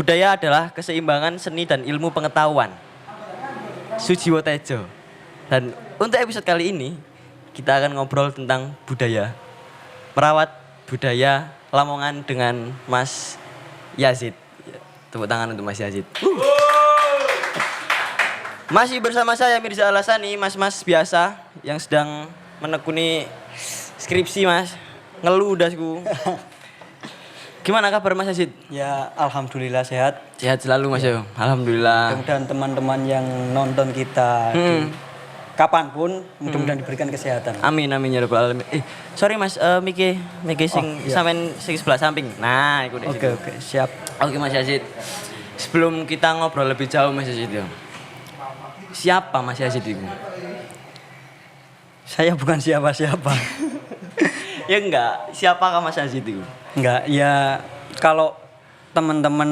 Budaya adalah keseimbangan seni dan ilmu pengetahuan. Sujiwo Tejo. Dan untuk episode kali ini kita akan ngobrol tentang budaya. Merawat budaya Lamongan dengan Mas Yazid. Tepuk tangan untuk Mas Yazid. Masih bersama saya Mirza Alasani, mas-mas biasa yang sedang menekuni skripsi, Mas. Ngeluh dasku. Gimana kabar Mas Yazid? Ya, alhamdulillah sehat. Sehat selalu Mas ya. Alhamdulillah. Mudah-mudahan teman-teman yang nonton kita kapanpun mudah-mudahan diberikan kesehatan. Amin amin ya rabbal alamin. Sorry Mas, Miki sing sampean sing sebelah samping. Nah, iku dek. Oke, siap. Oke Mas Yazid. Sebelum kita ngobrol lebih jauh Mas Yazid ya. Siapa Mas Yazid itu? Saya bukan siapa-siapa. Ya enggak, siapakah Mas Yazid itu? Enggak, ya kalau teman-teman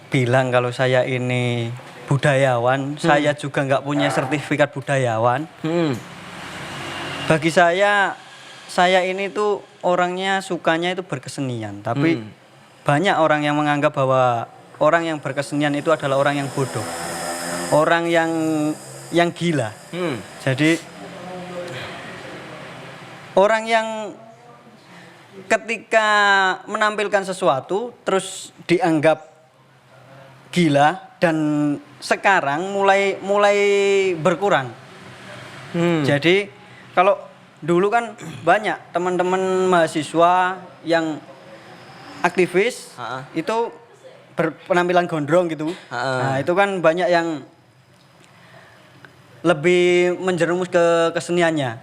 bilang kalau saya ini budayawan, saya juga enggak punya sertifikat budayawan. Bagi saya ini tuh orangnya sukanya itu berkesenian, tapi banyak orang yang menganggap bahwa orang yang berkesenian itu adalah orang yang bodoh. Orang yang gila. Jadi orang yang ketika menampilkan sesuatu terus dianggap gila dan sekarang mulai berkurang. Jadi kalau dulu kan banyak teman-teman mahasiswa yang aktivis itu berpenampilan gondrong gitu. Nah, itu kan banyak yang lebih menjerumus ke keseniannya.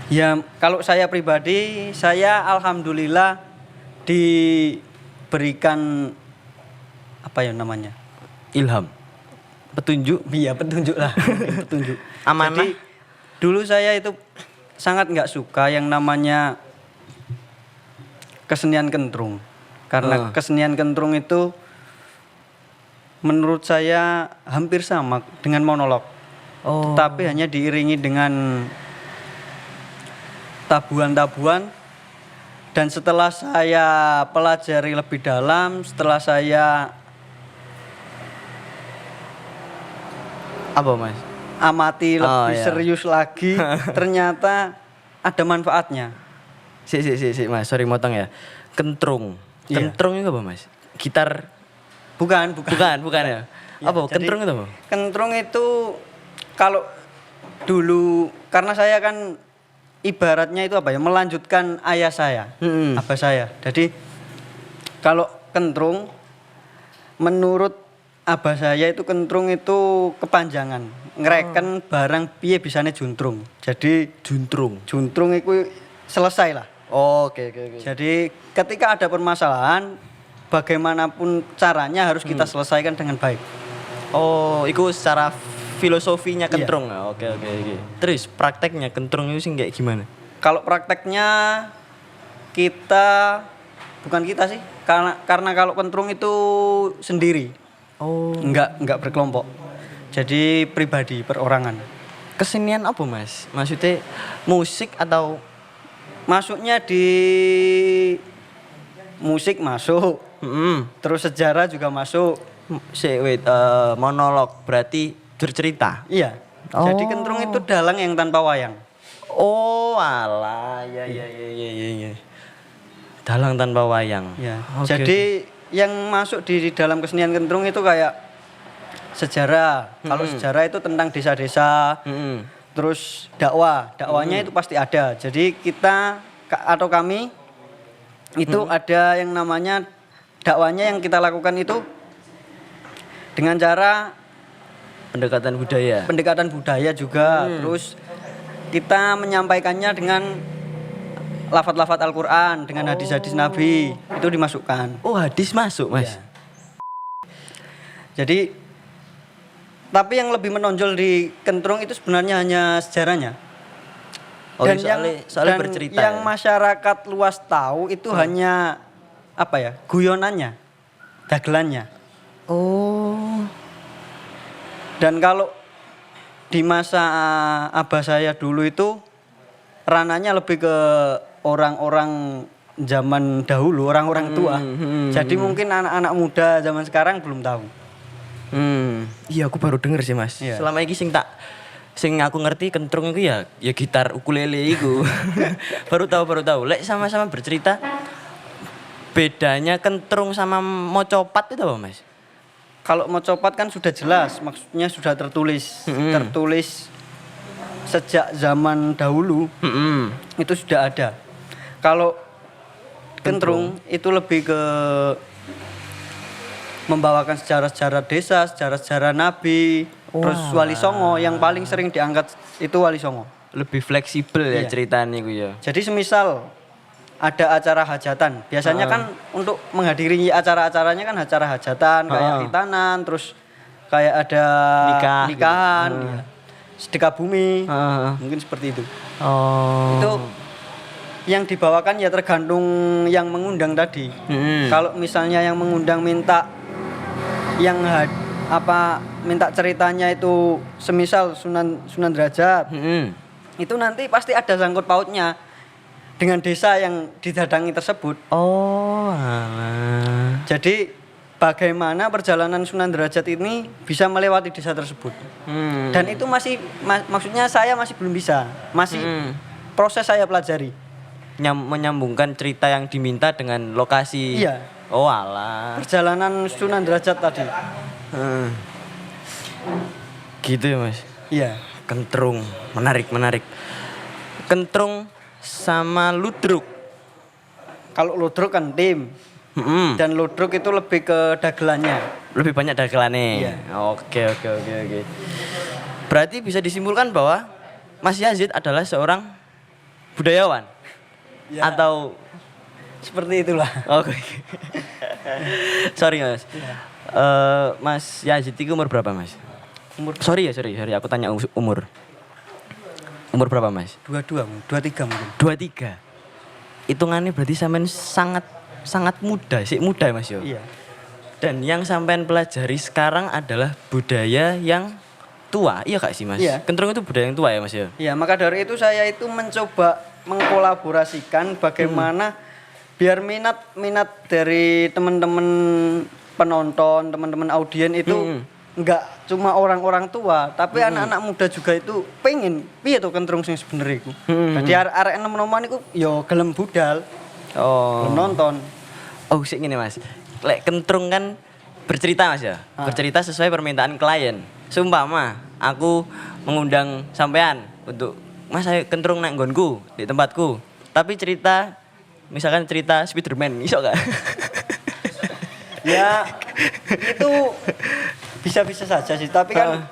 Ya, kalau saya pribadi, saya alhamdulillah diberikan apa ya namanya? Ilham. Petunjuk. Iya, petunjuk lah. Petunjuk. Amanah. Jadi dulu saya itu sangat nggak suka yang namanya kesenian kentrung. Karena kesenian kentrung itu menurut saya hampir sama dengan monolog. Tapi hanya diiringi dengan tabuhan-tabuhan, dan setelah saya pelajari lebih dalam, setelah saya Apa Mas? amati lebih iya. serius lagi, ternyata ada manfaatnya. Si Mas, sorry motong ya. Kentrung. Iya. Kentrung itu apa Mas? Gitar? Bukan. Bukan ya. Ya, Apa? jadi Kentrung itu apa? Kentrung itu kalau dulu karena saya kan ibaratnya itu apa ya, melanjutkan ayah saya, abah saya. Jadi kalau kentrung menurut abah saya itu kentrung itu kepanjangan, ngereken barang piye bisane juntrung. Jadi juntrung itu selesai lah. Oke. Jadi ketika ada permasalahan, bagaimanapun caranya harus kita selesaikan dengan baik. Itu secara filosofinya kentrung. Iya. Oke. Terus prakteknya kentrung itu sih kayak gimana? Kalau prakteknya bukan kita sih, karena kalau kentrung itu sendiri. Enggak berkelompok. Jadi pribadi, perorangan. Kesenian apa Mas? Maksudnya musik atau Masuknya di musik masuk. Terus sejarah juga masuk. monolog berarti bercerita. Iya. Jadi kentrung itu dalang yang tanpa wayang. Alah, ya. Dalang tanpa wayang. Ya. Oke. Jadi yang masuk di dalam kesenian kentrung itu kayak sejarah. Kalau sejarah itu tentang desa-desa. Terus dakwahnya itu pasti ada. Jadi kita atau kami itu ada yang namanya dakwahnya yang kita lakukan itu dengan cara Pendekatan budaya juga. Terus kita menyampaikannya dengan lafaz-lafaz Al-Qur'an, dengan hadis-hadis Nabi, itu dimasukkan. Hadis masuk Mas. Iya. Jadi tapi yang lebih menonjol di kentrung itu sebenarnya hanya sejarahnya. Dan soalnya bercerita. Yang masyarakat luas tahu itu hanya apa ya? Guyonannya, dagelannya. Dan kalau di masa abah saya dulu itu ranahnya lebih ke orang-orang zaman dahulu orang-orang tua. Jadi mungkin anak-anak muda zaman sekarang belum tahu. Iya aku baru denger sih Mas. Iya. Selama ini sing aku ngerti kentrung itu ya gitar ukulele itu. baru tahu. Lek sama-sama bercerita bedanya kentrung sama mocopat itu apa Mas? Kalau mau copat kan sudah jelas, maksudnya sudah tertulis. Tertulis sejak zaman dahulu itu sudah ada. Kalau kentrung itu lebih ke membawakan sejarah-sejarah desa, sejarah-sejarah nabi, terus Wali Songo yang paling sering diangkat itu Wali Songo. Lebih fleksibel ya Iya. ceritanya gue ya. Jadi semisal ada acara hajatan, biasanya kan untuk menghadiri acara-acaranya kan acara hajatan kayak khitanan, terus kayak ada nikahan, iya. Sedekah bumi, mungkin seperti itu. Oh. Itu yang dibawakan ya tergantung yang mengundang tadi. Kalau misalnya yang mengundang minta minta ceritanya itu semisal Sunan Derajat, itu nanti pasti ada sangkut pautnya dengan desa yang didatangi tersebut. Oh, alah. Jadi bagaimana perjalanan Sunan Derajat ini bisa melewati desa tersebut. Dan itu masih maksudnya saya masih belum bisa, masih proses saya pelajari. Menyambungkan cerita yang diminta dengan lokasi. Iya. Oh alah. Perjalanan Sunan Derajat tadi. Gitu ya Mas. Iya. Kentrung, menarik. Kentrung sama ludruk. Kalau ludruk kan tim. Dan ludruk itu lebih ke dagelannya. Lebih banyak dagelannya. Iya. Oke. Berarti bisa disimpulkan bahwa Mas Yazid adalah seorang budayawan. Ya. Atau Seperti itulah. oke. Sorry Mas. Mas Yazid itu umur berapa Mas? Sorry, aku tanya umur. Umur berapa Mas? 22, 23 mungkin. 23. Hitungannya berarti sampean sangat muda ya Mas yo. Iya. Dan yang sampean pelajari sekarang adalah budaya yang tua. Iya Kak sih Mas? Iya. Kentrung itu budaya yang tua ya Mas yo. Iya, maka dari itu saya itu mencoba mengkolaborasikan bagaimana biar minat dari teman-teman penonton, teman-teman audien itu enggak cuma orang-orang tua, tapi anak-anak muda juga itu pengen piye to kentrung sing sebenere iku. Dadi arek enom-enoman iku ya gelem budal, Oh. gelem nonton. Oh, sik ngene Mas. Lek kentrung kan bercerita Mas ya. Bercerita sesuai permintaan klien. Sumpama aku mengundang sampean untuk Mas ayo kentrung nang nggonku di tempatku. Tapi misalkan cerita Spiderman, iso gak? Ya itu bisa-bisa saja sih, tapi kan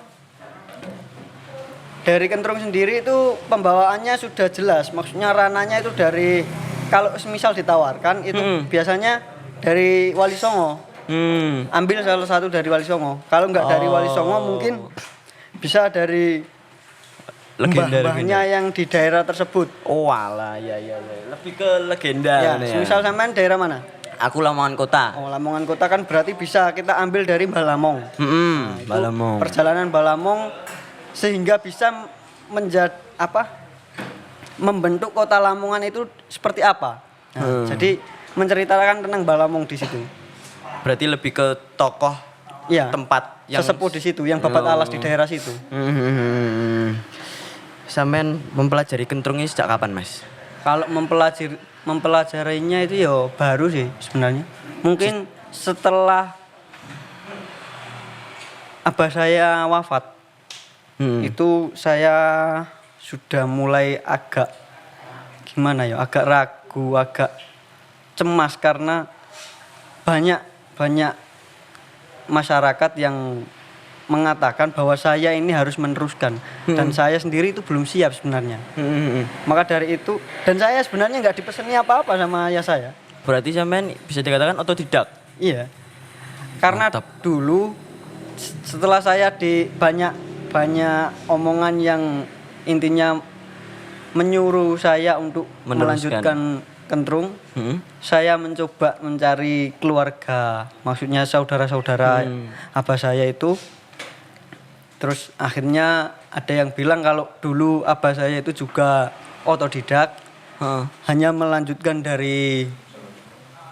dari kentrung sendiri itu pembawaannya sudah jelas. Maksudnya rananya itu dari kalau misal ditawarkan itu biasanya dari Wali Songo. Ambil salah satu dari Wali Songo. Kalau enggak dari Wali Songo mungkin bisa dari mbah-mbahnya yang di daerah tersebut. Oh alah, ya. Lebih ke legenda. Ya, ini misal sampean daerah mana? Aku Lamongan Kota. Oh, Lamongan Kota kan berarti bisa kita ambil dari Mbah Lamong. Itu Balamong. Perjalanan Mbah Lamong sehingga bisa membentuk kota Lamongan itu seperti apa. Nah, jadi menceritakan tentang Mbah Lamong di situ. Berarti lebih ke tokoh tempat yang sesepuh di situ, yang babat alas di daerah situ. Sampean mempelajari kentrung ini sejak kapan, Mas? Kalau mempelajarinya itu ya baru sih sebenarnya. Mungkin setelah abah saya wafat. Itu saya sudah mulai agak agak ragu, agak cemas karena banyak masyarakat yang mengatakan bahwa saya ini harus meneruskan dan saya sendiri itu belum siap sebenarnya. Maka dari itu, dan saya sebenarnya nggak dipeseni apa-apa sama ayah saya. Berarti sampean bisa dikatakan otodidak. Iya. Karena dulu setelah saya di banyak omongan yang intinya menyuruh saya untuk melanjutkan kentrung, saya mencoba mencari keluarga, maksudnya saudara-saudara abah saya itu. Terus akhirnya ada yang bilang kalau dulu abah saya itu juga otodidak, Heeh. Hanya melanjutkan dari,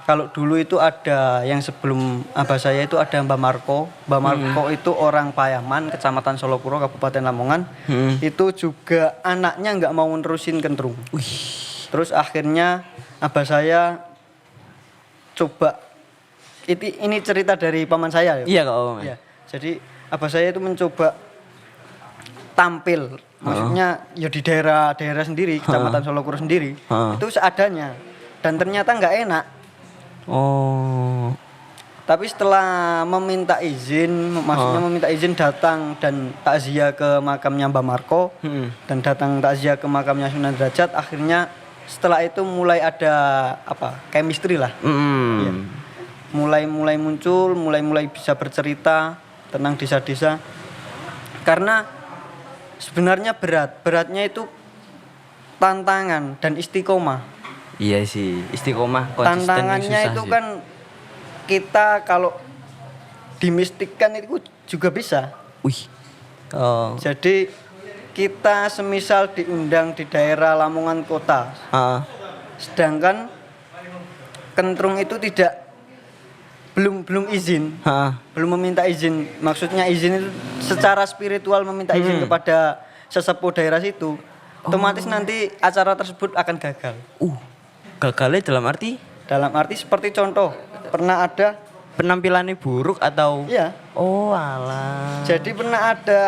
kalau dulu itu ada yang sebelum abah saya itu ada Mbah Marko. Mbah Marko itu orang Payaman, Kecamatan Solokuro, Kabupaten Lamongan. Itu juga anaknya nggak mau nerusin kentrung. Terus akhirnya abah saya coba, ini cerita dari paman saya ya. Iya kok. Iya. Jadi abah saya itu mencoba tampil, maksudnya ya di daerah sendiri, Kecamatan Solokuro sendiri, itu seadanya, dan ternyata nggak enak. Oh. Tapi setelah meminta izin, maksudnya meminta izin datang dan takziah ke makamnya Mbah Marko, dan datang takziah ke makamnya Sunan Derajat, akhirnya setelah itu mulai ada chemistry lah. Iya. Mulai muncul, mulai bisa bercerita tentang desa-desa. Karena sebenarnya beratnya itu tantangan dan istiqomah. Iya sih, istiqomah konsisten Tantangannya susah itu sih. kan kita kalau dimistikkan itu juga bisa. Wih. Oh. Jadi kita semisal diundang di daerah Lamongan kota, sedangkan kentrung itu belum izin, belum meminta izin. Maksudnya izin itu secara spiritual meminta izin kepada sesepuh daerah situ. Otomatis nanti acara tersebut akan gagal. Gagalnya dalam arti Dalam arti seperti contoh, pernah ada, penampilannya buruk atau? iya. Oh alah. Jadi pernah ada,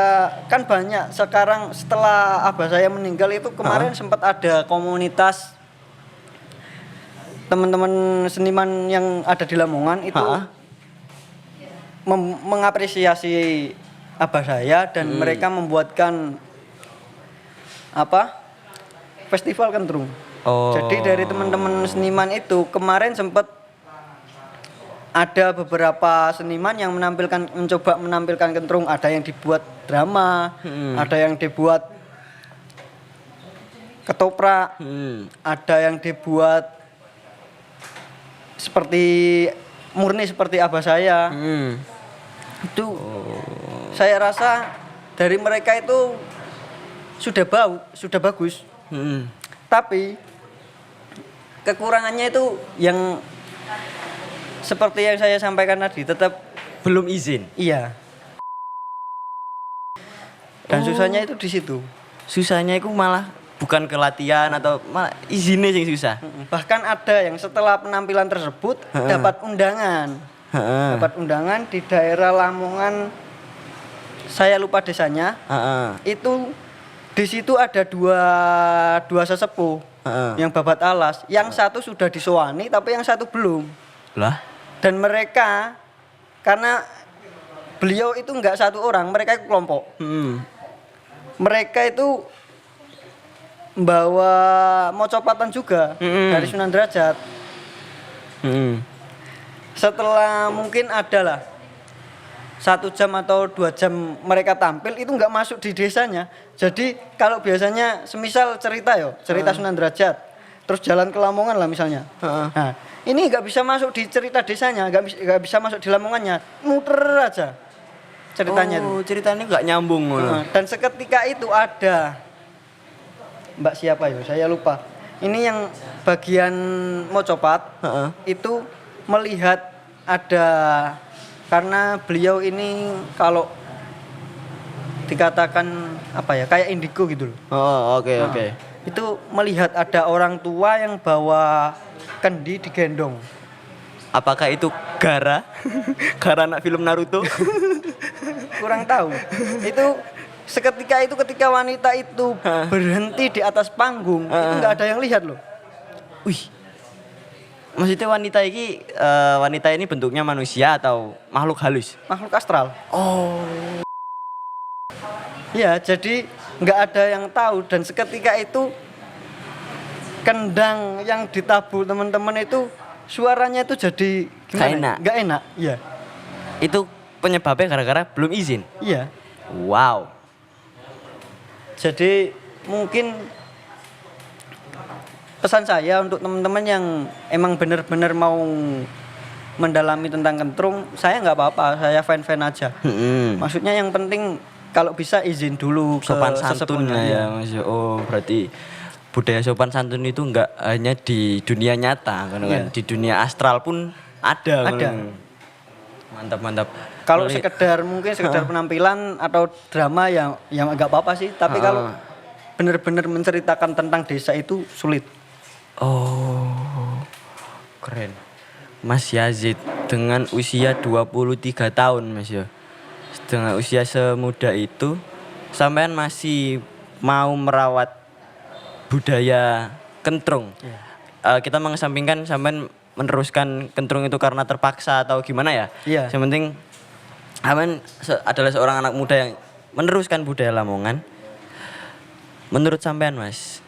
kan banyak sekarang setelah abah saya meninggal itu kemarin sempat ada komunitas teman-teman seniman yang ada di Lamongan itu mengapresiasi abah saya dan mereka membuatkan festival kentrung. Oh. Jadi dari teman-teman seniman itu kemarin sempat ada beberapa seniman yang mencoba menampilkan kentrung. Ada yang dibuat drama, ada yang dibuat ketoprak, ada yang dibuat murni seperti abah saya. Itu saya rasa dari mereka itu sudah bagus. Tapi kekurangannya itu yang seperti yang saya sampaikan tadi, tetap Belum izin. iya. Dan susahnya itu di situ. Susahnya itu malah bukan ke latihan atau malah izinnya yang susah. Bahkan ada yang setelah penampilan tersebut dapat undangan. Dapat undangan di daerah Lamongan. Saya lupa desanya. Itu di situ ada dua sesepuh yang babat alas. Yang satu sudah disowani tapi yang satu belum. Lah? Dan mereka, karena beliau itu enggak satu orang, mereka itu kelompok. Mereka itu membawa mocopatan juga dari Sunan Derajat. Setelah mungkin adalah 1 jam atau 2 jam mereka tampil itu nggak masuk di desanya. Jadi kalau biasanya semisal cerita Sunan Derajat, terus jalan ke Lamongan lah misalnya. Nah, ini nggak bisa masuk di cerita desanya, nggak bisa masuk di Lamongannya, muter aja ceritanya. Ceritanya nggak nyambung. Dan seketika itu ada Mbak siapa ya? Saya lupa. Ini yang bagian mocopat itu melihat ada, karena beliau ini kalau dikatakan kayak indigo gitu loh. Oke. Itu melihat ada orang tua yang bawa kendi digendong. Apakah itu Gara? Gara anak film Naruto? Kurang tahu. Itu seketika itu ketika wanita itu berhenti di atas panggung, itu nggak ada yang lihat loh. Wih. Maksudnya wanita ini bentuknya manusia atau makhluk halus? Makhluk astral. Oh. Ya, jadi nggak ada yang tahu, dan seketika itu kendang yang ditabuh teman-teman itu suaranya itu jadi gimana? Nggak enak. Iya. Itu penyebabnya gara-gara belum izin. Iya. Wow. Jadi mungkin pesan saya untuk teman-teman yang emang benar-benar mau mendalami tentang kentrung, saya nggak apa-apa, saya fan-fan aja. Maksudnya yang penting kalau bisa izin dulu ke Sopan santun sesepuhnya. lah ya Mas. Oh, berarti budaya sopan santun itu enggak hanya di dunia nyata kan, Iya. di dunia astral pun ada. Ada. Mantap. Kalau Boleh- sekedar penampilan atau drama yang agak apa-apa sih, tapi kalau benar-benar menceritakan tentang desa itu sulit. Oh, keren. Mas Yazid dengan usia 23 tahun Mas ya. Dengan usia semuda itu sampean masih mau merawat budaya kentrung. Kita mengesampingkan sampean meneruskan kentrung itu karena terpaksa atau gimana ya. Iya. Yang penting sampean adalah seorang anak muda yang meneruskan budaya Lamongan. Menurut sampean Mas,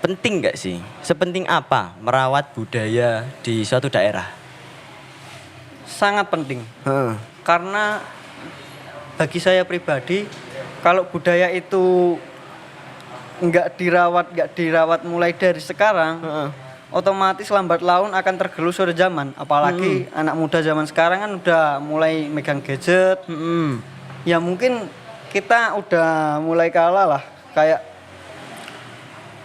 penting nggak sih? Sepenting apa merawat budaya di suatu daerah? Sangat penting. Karena bagi saya pribadi, kalau budaya itu nggak dirawat mulai dari sekarang, otomatis lambat laun akan tergerus oleh zaman. Apalagi anak muda zaman sekarang kan udah mulai megang gadget. Ya mungkin kita udah mulai kalah lah. Kayak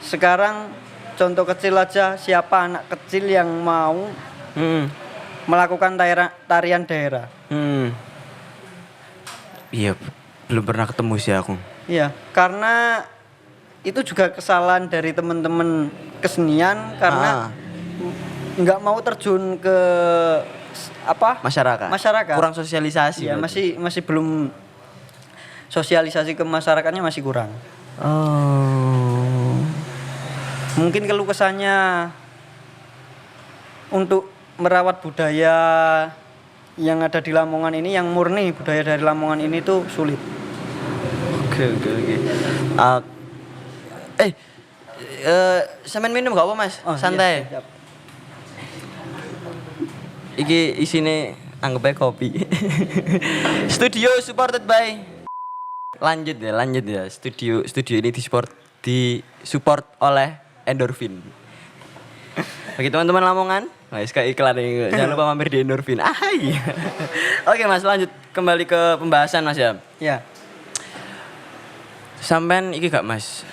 sekarang contoh kecil aja, siapa anak kecil yang mau melakukan tarian daerah? Iya, belum pernah ketemu sih aku. Iya, karena itu juga kesalahan dari teman-teman kesenian karena nggak mau terjun ke masyarakat. Kurang sosialisasi. Iya, berarti. masih belum sosialisasi ke masyarakatnya masih kurang. Oh. Mungkin keluh kesahnya untuk merawat budaya yang ada di Lamongan ini, yang murni budaya dari Lamongan ini tuh sulit. Oke. Sampean minum gak apa Mas? Oh, Santai. iya, siap. Iki isine anggap aja kopi. Studio supported by. Lanjut ya. Studio ini disupport oleh Endorfin. Bagi teman-teman Lamongan, kayak iklan ini. Jangan lupa mampir di Endorfin. Iya. Oke Mas, lanjut kembali ke pembahasan Mas ya. Ya, Sampean iki gak Mas?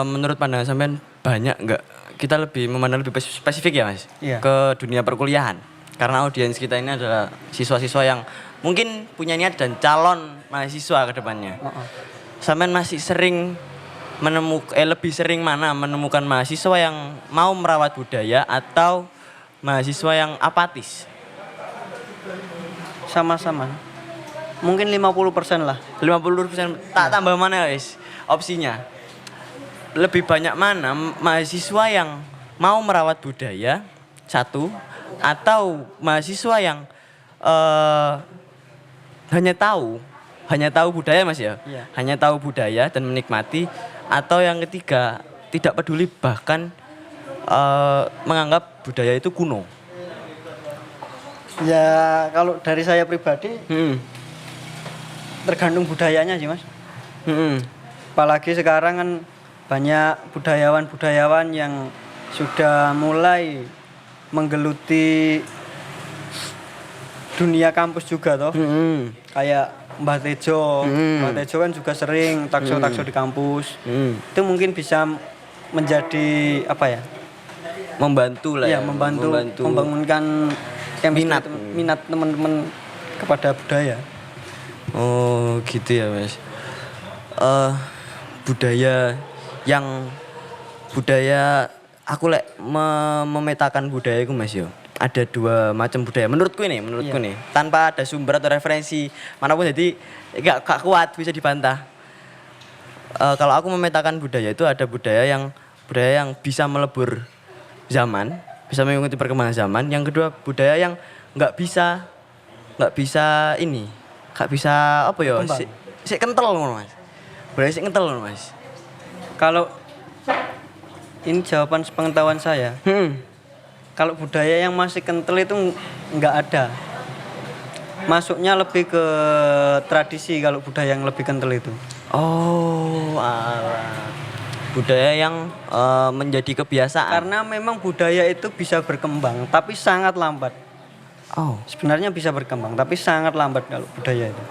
Menurut pandangan sampean banyak nggak kita lebih memandang lebih spesifik ya Mas Iya. ke dunia perkuliahan karena audiens kita ini adalah siswa-siswa yang mungkin punya niat dan calon mahasiswa ke depannya. Sampean masih sering lebih sering mana menemukan mahasiswa yang mau merawat budaya atau mahasiswa yang apatis? sama-sama. Mungkin 50% lah. 50% tak tambah mana guys opsinya? Lebih banyak mana mahasiswa yang mau merawat budaya satu atau mahasiswa yang hanya tahu budaya Mas ya? Iya. Hanya tahu budaya dan menikmati, atau yang ketiga tidak peduli bahkan menganggap budaya itu kuno. Ya kalau dari saya pribadi tergantung budayanya sih Mas. Apalagi sekarang kan banyak budayawan-budayawan yang sudah mulai menggeluti dunia kampus juga toh. Kayak Mbah Tejo. Mbah Tejo kan juga sering takso-takso di kampus. Itu mungkin bisa menjadi apa ya? Membantu lah Ya, ya. membantu membangunkan minat teman-teman kepada budaya. Oh gitu ya Mas. Budaya aku memetakan budaya itu Mas yo. Ada dua macam budaya menurutku nih tanpa ada sumber atau referensi manapun, jadi gak kuat bisa dibantah. Kalau aku memetakan budaya itu ada budaya yang bisa melebur zaman, bisa mengikuti perkembangan zaman. Yang kedua budaya yang nggak bisa apa ya, si kental ngono Mas. Budaya si kental ngono Mas. Kalau ini jawaban sepengetahuan saya. Kalau budaya yang masih kental itu nggak ada. Masuknya lebih ke tradisi kalau budaya yang lebih kental itu. Oh, alah. Budaya yang menjadi kebiasaan. Karena memang budaya itu bisa berkembang, tapi sangat lambat. Oh, Sebenarnya bisa berkembang, tapi sangat lambat kalau budaya itu.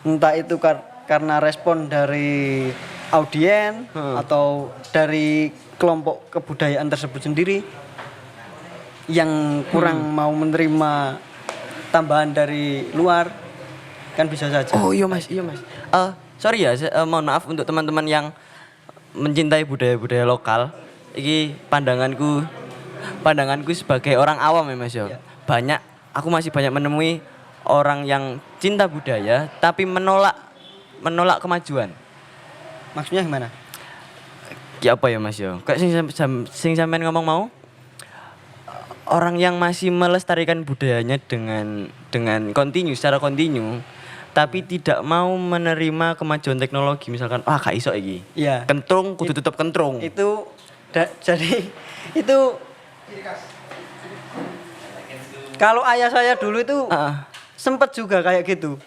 Entah itu karena respon dari audien atau dari kelompok kebudayaan tersebut sendiri yang kurang mau menerima tambahan dari luar, kan bisa saja. Oh iya mas. Sorry ya, mohon maaf untuk teman-teman yang mencintai budaya-budaya lokal. Iki pandanganku sebagai orang awam ya mas ya. Aku masih banyak menemui orang yang cinta budaya tapi menolak kemajuan. Maksudnya gimana? Ya apa ya mas ya? Kayak sing sampean ngomong mau, orang yang masih melestarikan budayanya dengan secara kontinu, tapi tidak mau menerima kemajuan teknologi, misalkan gak iso iki. Iya. Kentrung kudu tutup kentrung. Jadi itu kalau ayah saya dulu itu sempet juga kayak gitu.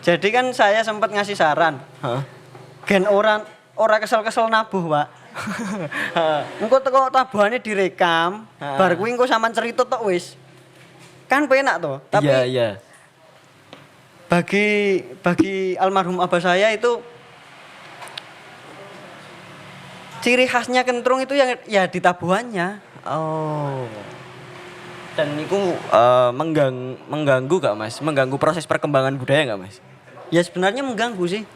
Jadi kan saya sempat ngasih saran. Gen ora kesel-kesel nabuh, Pak. Engko teko tabuhane direkam, bar kuwi engko sampean cerita tok wis. Kan penak to. Tapi iya. Bagi almarhum abah saya itu ciri khasnya kentrung itu yang ya di tabuhannya. Oh. Dan itu mengganggu gak mas? Mengganggu proses perkembangan budaya gak mas? Ya sebenarnya mengganggu sih.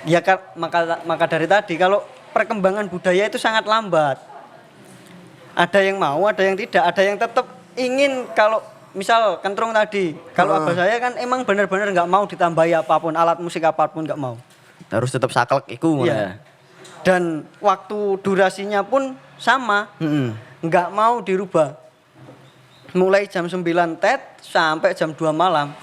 Ya maka dari tadi kalau perkembangan budaya itu sangat lambat. Ada yang mau, ada yang tidak, ada yang tetap ingin kalau misal kentrung tadi. Kalau abah saya kan emang benar-benar nggak mau ditambahi apapun, alat musik apapun nggak mau. Harus tetap saklek iku ya. Dan waktu durasinya pun sama, nggak mau dirubah. Mulai jam 9 tet sampai jam 2 malam.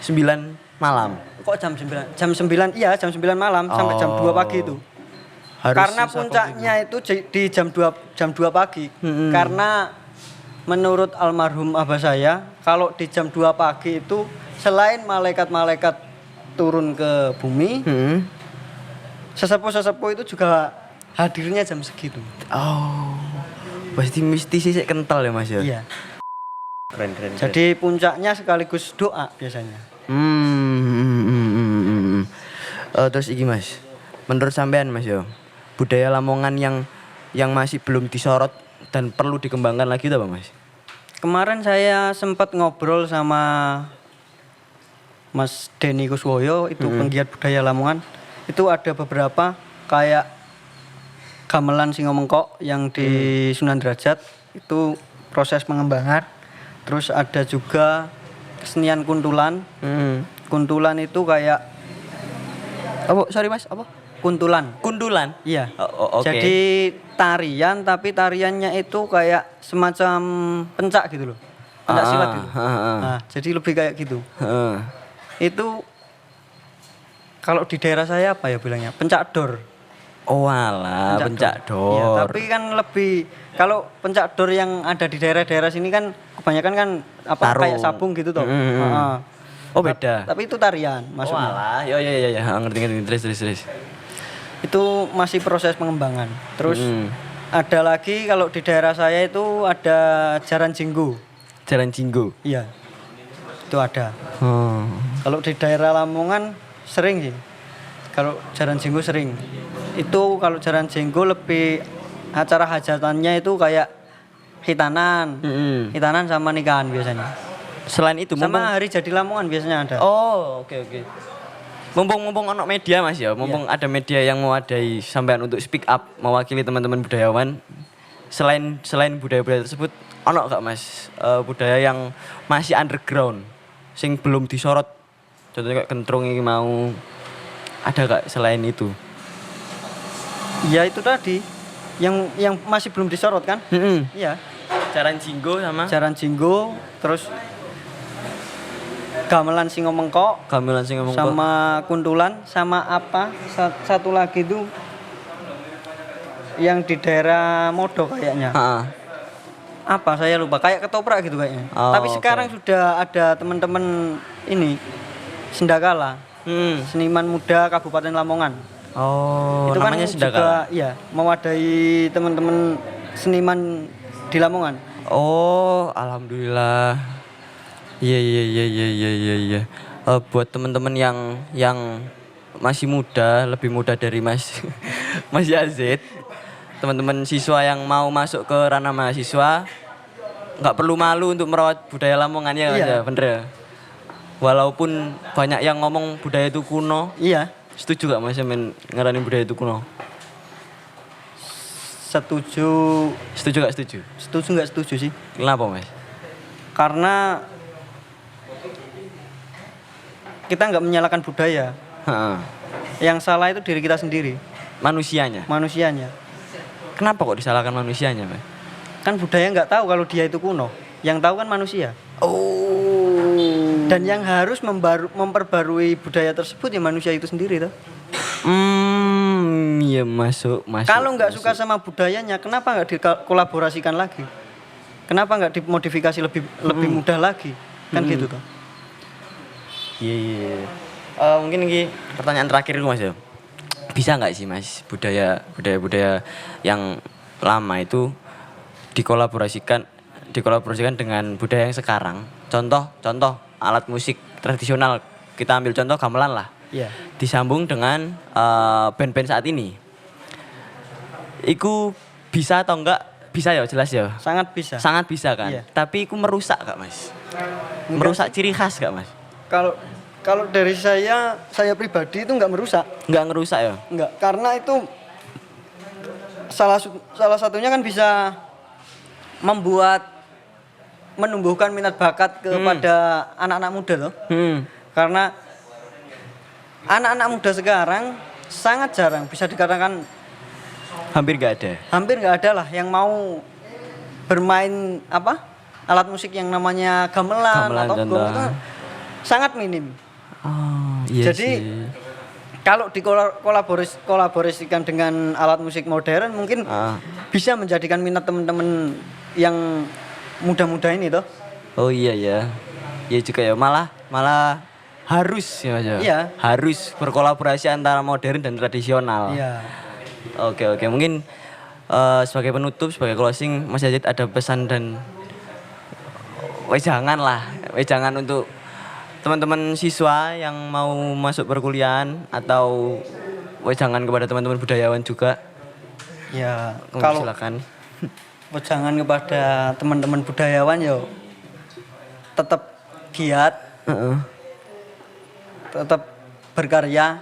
9 malam. Kok jam 9? Jam 9 iya, jam 9 malam sampai jam 2 pagi itu. Karena puncaknya itu di jam 2 pagi. Karena menurut almarhum abah saya, kalau di jam 2 pagi itu selain malaikat-malaikat turun ke bumi, sesepuh-sesepuh itu juga hadirnya jam segitu. Oh. Pasti mistis sih kental ya mas ya? Iya. Keren. Jadi puncaknya sekaligus doa biasanya. Terus iki mas, menurut sampean mas ya, budaya Lamongan yang masih belum disorot dan perlu dikembangkan lagi itu apa mas? Kemarin saya sempat ngobrol sama Mas Denny Kuswoyo, itu penggiat budaya Lamongan. Itu ada beberapa kayak gamelan Singomengkok yang di Sunan Derajat, itu proses pengembangan. Terus ada juga kesenian kuntulan. Kuntulan itu kayak Sorry mas, apa? Kuntulan. Iya. Okay. Jadi tarian, tapi tariannya itu kayak semacam pencak gitu loh. Pencak silat gitu. Nah, jadi lebih kayak gitu. Itu kalau di daerah saya apa ya bilangnya? Pencak dor. Oh alah, pencak dor. Ya, tapi kan lebih kalau pencak dor yang ada di daerah-daerah sini kan kebanyakan kan apa kayak sabung gitu toh. Oh beda. Tapi itu tarian maksudnya. Oh alah, ya ngerti terus. Itu masih proses pengembangan. Terus ada lagi kalau di daerah saya itu ada Jaran Jinggo. Jaran Jinggo. Iya. Itu ada. Kalau di daerah Lamongan sering sih. Kalau Jaran Jinggo sering. Itu kalau Jaran Jinggo lebih acara hajatannya itu kayak hitanan. Hitanan sama nikahan biasanya. Selain itu sama hari jadi Lamongan biasanya ada. Oh, oke. Mumpung ono media Mas ya, ada media yang mewadai sampean untuk speak up mewakili teman-teman budayawan. Selain budaya-budaya tersebut, ono gak Mas budaya yang masih underground sing belum disorot? Contohnya kayak kentrung ini mau ada gak selain itu? Ya itu tadi yang masih belum disorot kan? Iya. Jaran Jinggo terus gamelan Singomengkok sama kuntulan sama apa satu lagi itu yang di daerah Modo kayaknya. Apa saya lupa, kayak ketoprak gitu kayaknya. Tapi sekarang sudah ada teman-teman ini Sendakala, seniman muda Kabupaten Lamongan. Oh, itu namanya kan Sendakala. Juga iya mewadahi teman-teman seniman di Lamongan. Oh, alhamdulillah. Iya. buat teman-teman yang masih muda, lebih muda dari Mas Mas Yazid, teman-teman siswa yang mau masuk ke ranah mahasiswa, nggak perlu malu untuk merawat budaya Lamongan ya Mas Iya. ya, bener ya? Walaupun banyak yang ngomong budaya itu kuno, Iya, setuju gak Mas men ngaranin budaya itu kuno? setuju. Setuju gak setuju? Setuju nggak setuju sih? Kenapa Mas? Karena kita nggak menyalahkan budaya. Heeh. Yang salah itu diri kita sendiri, Manusianya. manusianya. Kenapa kok disalahkan manusianya Mas? Kan budaya nggak tahu kalau dia itu kuno. Yang tahu kan manusia. Oh. Dan yang harus memperbarui budaya tersebut ya manusia itu sendiri toh. Iya masuk. Kalau nggak masuk. suka sama budayanya, kenapa nggak dikolaborasikan lagi? Kenapa nggak dimodifikasi lebih mudah lagi? Kan gitu toh. Iya. Mungkin ini pertanyaan terakhir Mas ya. Bisa nggak sih Mas budaya yang lama itu dikolaborasikan dengan budaya yang sekarang? Contoh alat musik tradisional, kita ambil contoh gamelan lah. Iya. Disambung dengan band-band saat ini. Iku bisa atau enggak? Bisa ya, jelas ya. Sangat bisa. Sangat bisa kan. Iya. Tapi iku merusak gak Mas? Enggak Merusak ciri khas gak Mas? Kalau dari saya pribadi itu nggak merusak. Enggak ngerusak ya? Enggak, karena itu salah satunya kan bisa menumbuhkan minat bakat kepada anak-anak muda loh. Karena anak-anak muda sekarang sangat jarang, bisa dikatakan Hampir gak ada. hampir nggak ada lah yang mau bermain alat musik yang namanya gamelan atau contoh. gong itu sangat minim. Oh, iya Jadi sih. kalau dikolaborasikan dengan alat musik modern mungkin bisa menjadikan minat teman-teman yang muda-muda ini toh. Oh iya ya. Iya juga ya, malah harus ya Mas ya. Iya. Harus berkolaborasi antara modern dan tradisional. Iya. Oke, mungkin sebagai penutup, sebagai closing, Mas Yazid ada pesan dan jangan untuk teman-teman siswa yang mau masuk perkuliahan atau jangan kepada teman-teman budayawan juga. Ya, kalau Silakan. jangan kepada teman-teman budayawan yo tetap giat, tetap berkarya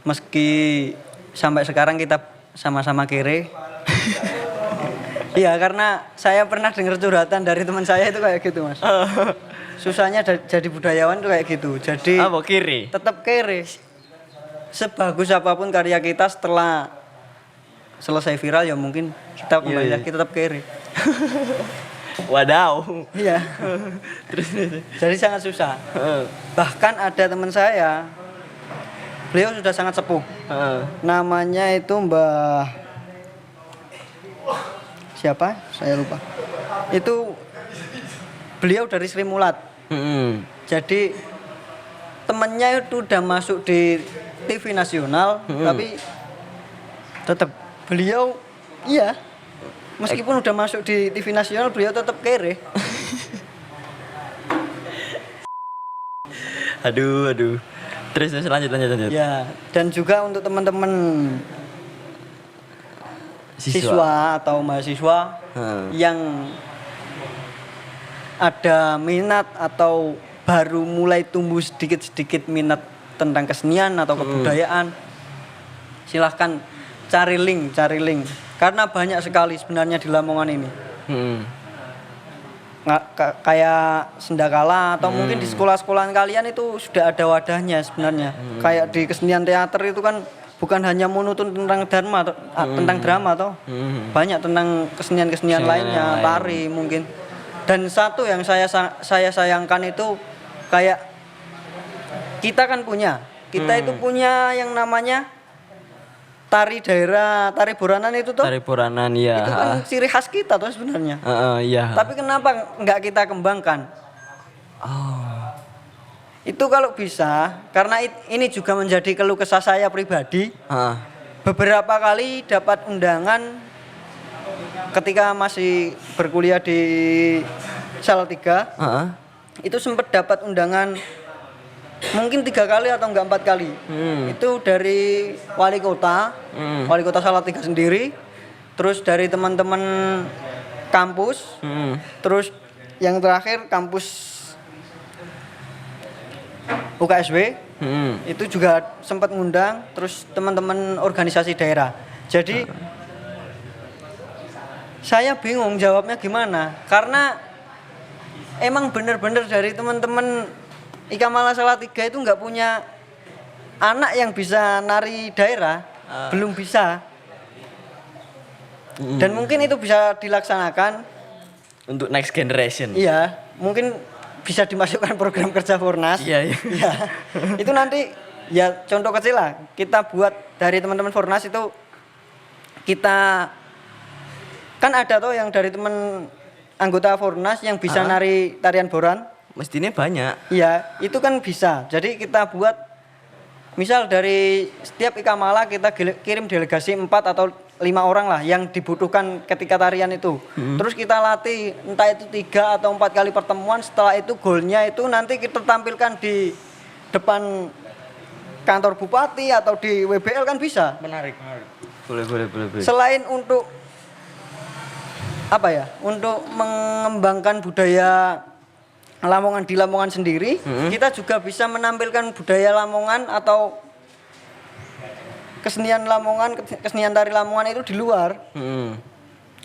meski sampai sekarang kita sama-sama kere. Iya, karena saya pernah dengar curhatan dari teman saya itu kayak gitu, Mas. Susahnya jadi budayawan tuh kayak gitu. Jadi Apa kiri? tetap kere. Sebagus apapun karya kita setelah selesai viral ya mungkin kita kembali lagi tetap kere. Wadaw. Iya. Jadi sangat susah. Bahkan ada teman saya, beliau sudah sangat sepuh. Namanya itu Mbah siapa? Saya lupa. Itu beliau dari Sri Mulat. Jadi temennya itu udah masuk di TV nasional, tapi tetap beliau meskipun udah masuk di TV nasional beliau tetap kere. Aduh. Terus lanjut. Ya, dan juga untuk teman-teman siswa atau mahasiswa yang ada minat atau baru mulai tumbuh sedikit-sedikit minat tentang kesenian atau kebudayaan, silahkan cari link karena banyak sekali sebenarnya di Lamongan ini. Kayak Sendakala atau mungkin di sekolah-sekolahan kalian itu sudah ada wadahnya sebenarnya. Kayak di kesenian teater itu kan bukan hanya monoton tentang tentang drama toh. Banyak tentang kesenian-kesenian lainnya, tari mungkin. Dan satu yang saya sayangkan itu kayak kita itu punya yang namanya tari daerah, tari boranan itu toh. Tari boranan ya. Itu kan ciri khas kita toh sebenarnya. Iya. Tapi kenapa nggak kita kembangkan? Itu kalau bisa, karena ini juga menjadi keluh kesah saya pribadi. Beberapa kali dapat undangan ketika masih berkuliah di Salatiga. Itu sempat dapat undangan mungkin 3 kali atau enggak 4 kali. Itu dari wali kota Salatiga sendiri, terus dari teman-teman kampus, terus yang terakhir kampus UKSW. Itu juga sempat ngundang, terus teman-teman organisasi daerah. Jadi saya bingung jawabnya gimana, karena emang bener-bener dari teman-teman Ikamala Salatiga itu nggak punya anak yang bisa nari daerah, belum bisa. Dan mungkin itu bisa dilaksanakan Untuk next generation. iya, mungkin bisa dimasukkan program kerja Fornas. Iya, iya. Iya. Itu nanti ya contoh kecil lah. Kita buat dari teman-teman Fornas itu, kita kan ada tuh yang dari teman anggota Fornas yang bisa nari tarian boran. Mestinya banyak. Iya, itu kan bisa. Jadi kita buat misal dari setiap Ikamala kita kirim delegasi 4 atau 5 orang lah yang dibutuhkan ketika tarian itu. Terus kita latih entah itu 3 atau 4 kali pertemuan. Setelah itu golnya itu nanti kita tampilkan di depan kantor bupati atau di WBL kan bisa. Menarik. Boleh. Selain untuk apa ya? Untuk mengembangkan budaya Lamongan di Lamongan sendiri, kita juga bisa menampilkan budaya Lamongan atau kesenian Lamongan, kesenian tari Lamongan itu di luar.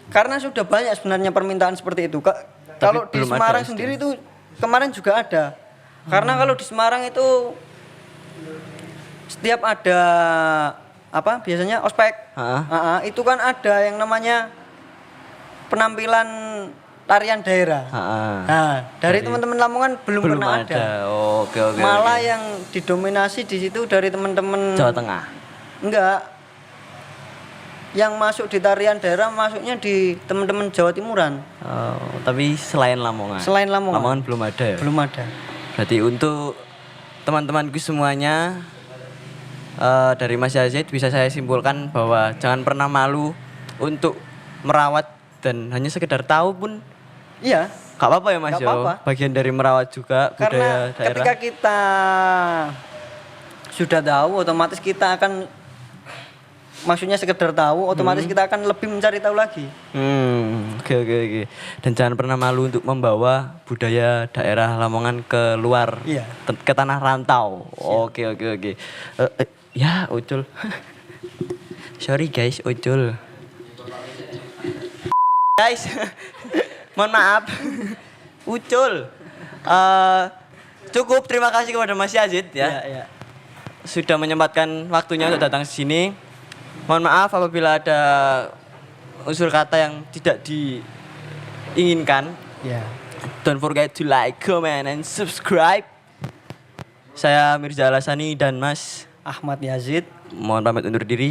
Karena sudah banyak sebenarnya permintaan seperti itu. Kalau di Semarang sendiri itu kemarin juga ada. Karena kalau di Semarang itu setiap ada apa biasanya ospek, itu kan ada yang namanya penampilan tarian daerah. Nah, dari teman-teman Lamongan belum pernah ada. Oke. Malah yang didominasi di situ dari teman-teman Jawa Tengah. Enggak. Yang masuk di tarian daerah masuknya di teman-teman Jawa Timuran. Oh, tapi selain Lamongan. Selain Lamongan. Lamongan belum ada ya? Belum ada. Berarti untuk teman-temanku semuanya, dari Mas Yazid bisa saya simpulkan bahwa jangan pernah malu untuk merawat, dan hanya sekedar tahu pun Iya. gak apa-apa ya Mas. Gak apa-apa. Bagian dari merawat juga Karena budaya daerah. ketika kita sudah tahu, otomatis kita akan, maksudnya sekedar tahu, otomatis kita akan lebih mencari tahu lagi. Oke. Dan jangan pernah malu untuk membawa budaya daerah Lamongan ke luar, Iya. ke tanah rantau. Oke. Ya, Ucul. Sorry guys, Ucul. Guys, mohon maaf. Ucul. Cukup, terima kasih kepada Mas Yazid ya. Iya. Sudah menyempatkan waktunya untuk datang ke sini. Mohon maaf apabila ada unsur kata yang tidak diinginkan. Iya. Don't forget to like, comment, and subscribe. Saya Mirza Alasani dan Mas Ahmad Yazid. mohon pamit undur diri.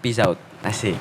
Peace out. Asik.